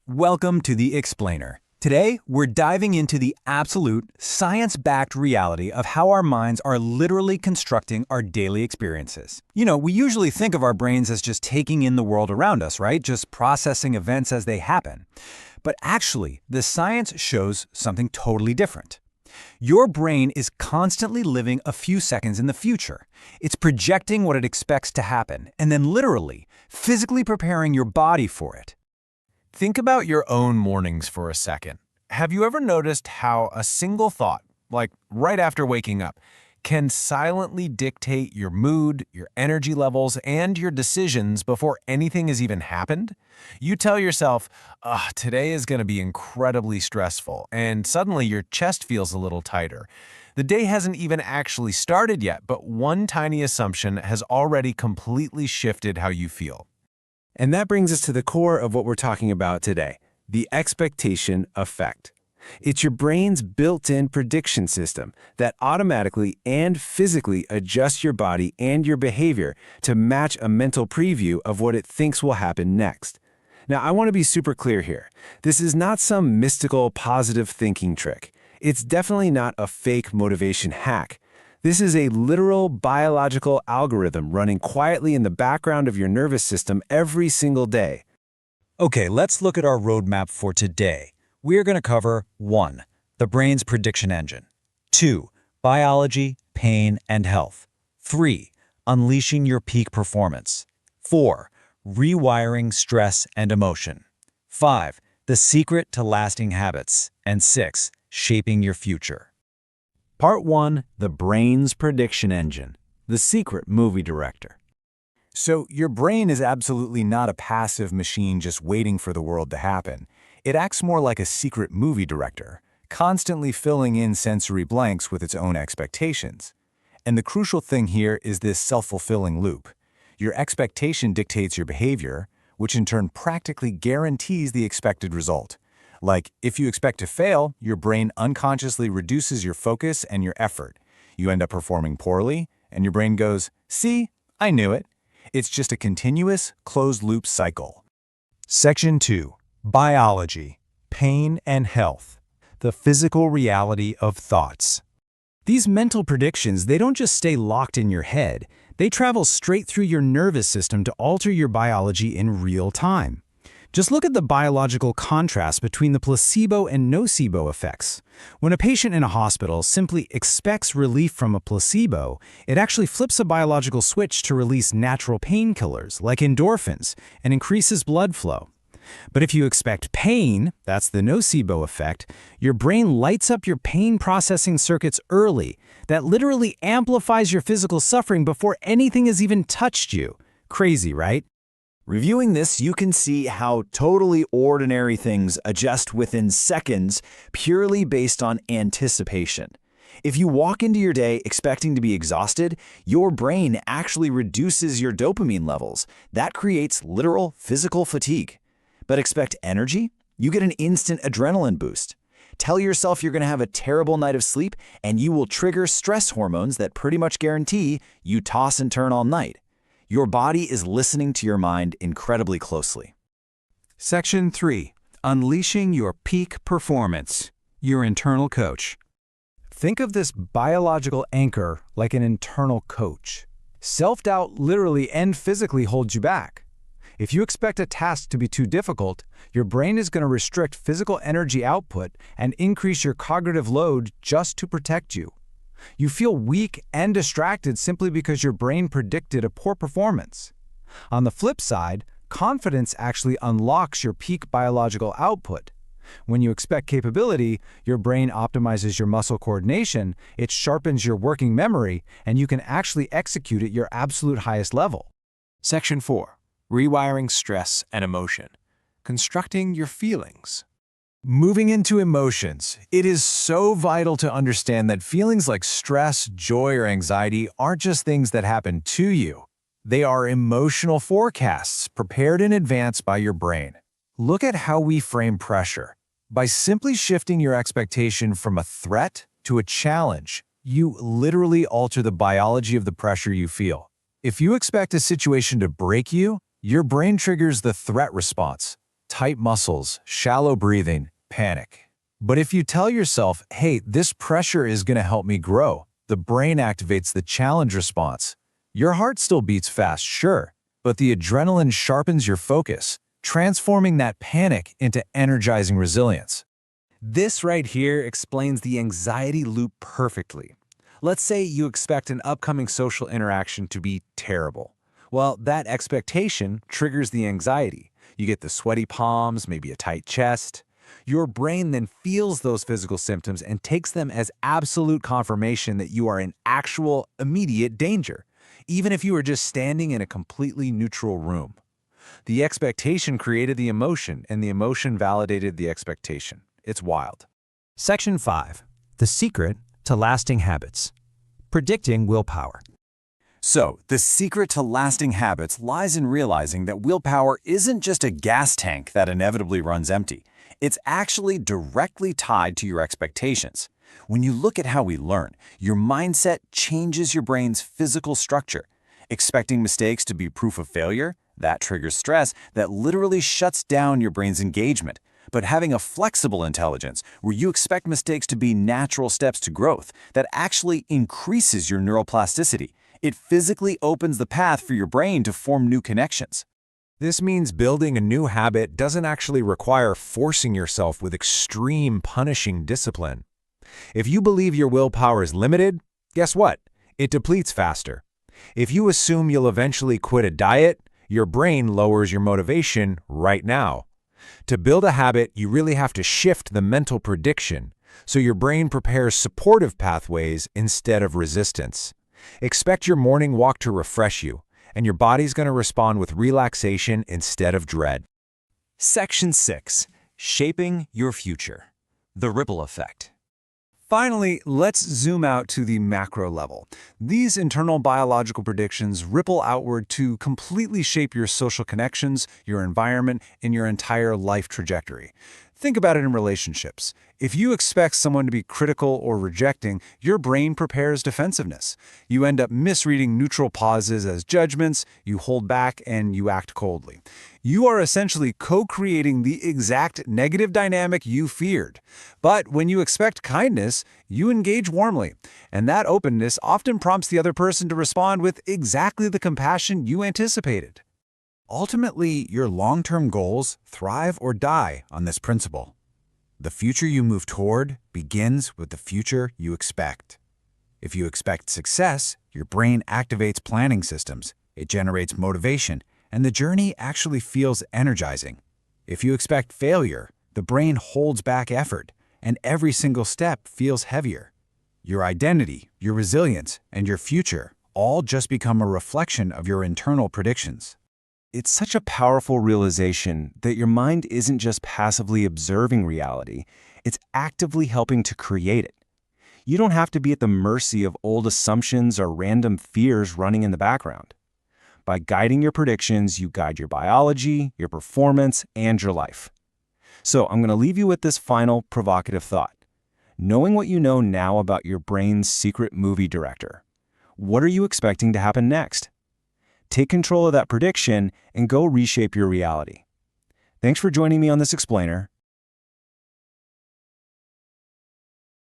Welcome to The Explainer. Today, we're diving into the absolute, science-backed reality of how our minds are literally constructing our daily experiences. We usually think of our brains as just taking in the world around us, right? Just processing events as they happen. But actually, the science shows something totally different. Your brain is constantly living a few seconds in the future. It's projecting what it expects to happen, and then literally, physically preparing your body for it. Think about your own mornings for a second. Have you ever noticed how a single thought, like right after waking up, can silently dictate your mood, your energy levels, and your decisions before anything has even happened? You tell yourself, today is going to be incredibly stressful, and suddenly your chest feels a little tighter. The day hasn't even actually started yet, but one tiny assumption has already completely shifted how you feel. And that brings us to the core of what we're talking about today, the expectation effect. It's your brain's built-in prediction system that automatically and physically adjusts your body and your behavior to match a mental preview of what it thinks will happen next. Now, I want to be super clear here. This is not some mystical positive thinking trick. It's definitely not a fake motivation hack. This is a literal biological algorithm running quietly in the background of your nervous system every single day. Okay, let's look at our roadmap for today. We are going to cover 1. The brain's prediction engine. 2. Biology, pain, and health. 3. Unleashing your peak performance. 4. Rewiring stress and emotion. 5. The secret to lasting habits. And 6. Shaping your future. Part 1. The brain's prediction engine. The secret movie director. So your brain is absolutely not a passive machine just waiting for the world to happen. It acts more like a secret movie director, constantly filling in sensory blanks with its own expectations. And the crucial thing here is this self-fulfilling loop. Your expectation dictates your behavior, which in turn practically guarantees the expected result. Like, if you expect to fail, your brain unconsciously reduces your focus and your effort. You end up performing poorly, and your brain goes, "See, I knew it." It's just a continuous, closed-loop cycle. Section 2. Biology, pain, and health. The physical reality of thoughts. These mental predictions, they don't just stay locked in your head. They travel straight through your nervous system to alter your biology in real time. Just look at the biological contrast between the placebo and nocebo effects. When a patient in a hospital simply expects relief from a placebo, it actually flips a biological switch to release natural painkillers like endorphins and increases blood flow. But if you expect pain, that's the nocebo effect, your brain lights up your pain processing circuits early. That literally amplifies your physical suffering before anything has even touched you. Crazy, right? Reviewing this, you can see how totally ordinary things adjust within seconds purely based on anticipation. If you walk into your day expecting to be exhausted, your brain actually reduces your dopamine levels. That creates literal physical fatigue. But expect energy? You get an instant adrenaline boost. Tell yourself you're going to have a terrible night of sleep, and you will trigger stress hormones that pretty much guarantee you toss and turn all night. Your body is listening to your mind incredibly closely. Section 3. Unleashing your peak performance. Your internal coach. Think of this biological anchor like an internal coach. Self-doubt literally and physically holds you back. If you expect a task to be too difficult, your brain is going to restrict physical energy output and increase your cognitive load just to protect you. You feel weak and distracted simply because your brain predicted a poor performance. On the flip side, confidence actually unlocks your peak biological output. When you expect capability, your brain optimizes your muscle coordination, it sharpens your working memory, and you can actually execute at your absolute highest level. Section 4. Rewiring stress and emotion. Constructing your feelings. Moving into emotions, it is so vital to understand that feelings like stress, joy, or anxiety aren't just things that happen to you. They are emotional forecasts prepared in advance by your brain. Look at how we frame pressure. By simply shifting your expectation from a threat to a challenge, you literally alter the biology of the pressure you feel. If you expect a situation to break you, your brain triggers the threat response. tight muscles, shallow breathing, panic. But if you tell yourself, hey, this pressure is going to help me grow, the brain activates the challenge response. Your heart still beats fast, sure, but the adrenaline sharpens your focus, transforming that panic into energizing resilience. This right here explains the anxiety loop perfectly. Let's say you expect an upcoming social interaction to be terrible. Well, that expectation triggers the anxiety. You get the sweaty palms, maybe a tight chest. Your brain then feels those physical symptoms and takes them as absolute confirmation that you are in actual, immediate danger, even if you are just standing in a completely neutral room. The expectation created the emotion, and the emotion validated the expectation. It's wild. Section 5. The secret to lasting habits. Predicting willpower. So, the secret to lasting habits lies in realizing that willpower isn't just a gas tank that inevitably runs empty. It's actually directly tied to your expectations. When you look at how we learn, your mindset changes your brain's physical structure. Expecting mistakes to be proof of failure, that triggers stress that literally shuts down your brain's engagement. But having a flexible intelligence, where you expect mistakes to be natural steps to growth, that actually increases your neuroplasticity. It physically opens the path for your brain to form new connections. This means building a new habit doesn't actually require forcing yourself with extreme punishing discipline. If you believe your willpower is limited, guess what? It depletes faster. If you assume you'll eventually quit a diet, your brain lowers your motivation right now. To build a habit, you really have to shift the mental prediction, so your brain prepares supportive pathways instead of resistance. Expect your morning walk to refresh you, and your body's going to respond with relaxation instead of dread. Section 6. Shaping your future. The ripple effect. Finally, let's zoom out to the macro level. These internal biological predictions ripple outward to completely shape your social connections, your environment, and your entire life trajectory. Think about it in relationships. If you expect someone to be critical or rejecting, your brain prepares defensiveness. You end up misreading neutral pauses as judgments, you hold back, and you act coldly. You are essentially co-creating the exact negative dynamic you feared. But when you expect kindness, you engage warmly, and that openness often prompts the other person to respond with exactly the compassion you anticipated. Ultimately, your long-term goals thrive or die on this principle. The future you move toward begins with the future you expect. If you expect success, your brain activates planning systems, it generates motivation, and the journey actually feels energizing. If you expect failure, the brain holds back effort, and every single step feels heavier. Your identity, your resilience, and your future all just become a reflection of your internal predictions. It's such a powerful realization that your mind isn't just passively observing reality, it's actively helping to create it. You don't have to be at the mercy of old assumptions or random fears running in the background. By guiding your predictions, you guide your biology, your performance, and your life. So I'm going to leave you with this final provocative thought. Knowing what you know now about your brain's secret movie director, what are you expecting to happen next? Take control of that prediction and go reshape your reality. Thanks for joining me on this explainer.